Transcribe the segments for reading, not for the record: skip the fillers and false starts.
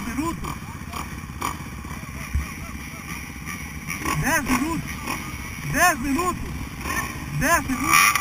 minutos. 10 minutos. 10 minutos. 10 minutos.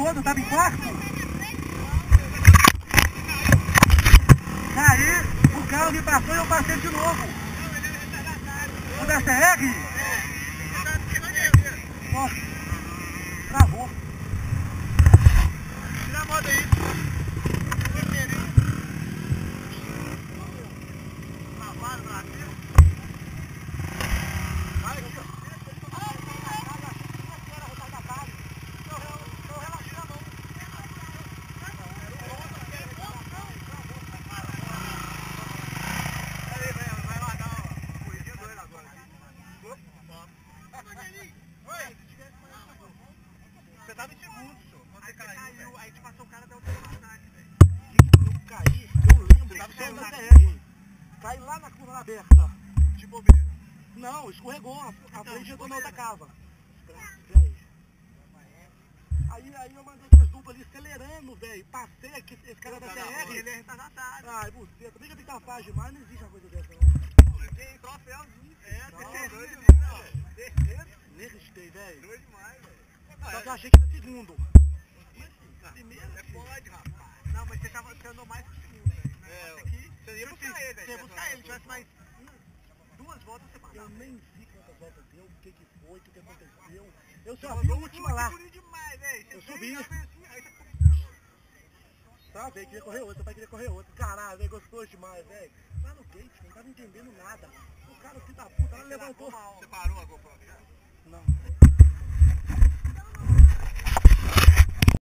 outro, eu tava em quarto. Caí, o carro me passou e eu passei de novo. O da CR? Nossa, travou. Tira a moto aí. Travado, Brasil. Vai, você tava em segundo, senhor. Quando você caiu, aí te passou o cara da outra velocidade, velho. Eu caí, eu lembro, Você tava saiu da saindo CR. Caí lá na curva aberta. De bobeira. Não, escorregou, a frente de entrou na outra bobeira. casa. Aí eu mandei dois duplos ali acelerando, velho. Passei aqui, esse cara da CR. Ele é retardatário. Ai, buceta, por que tem capaz demais? Não existe uma coisa dessa, não. Tem troféuzinho. É, doido demais, velho. Terceiro. Nem acreditei, velho. Doido demais, velho. Só que eu achei que era segundo. Primeiro, pode, rapaz. Não, mas você andou mais que o segundo, velho. É, Aqui, você ia buscar ele, velho. Você ia buscar ele, tivesse mais duas voltas, você passava. Eu nem vi quantas voltas deu, o que foi, o que aconteceu. Eu só vi a última lá. Demais, velho. Eu subi. Aí você... Tá, velho, queria correr outra, vai querer correr outra. Caralho, velho, gostoso demais, velho. Lá no gate, não tava entendendo nada. O cara, filho da puta, ela levantou. Você parou a GoPro? Não.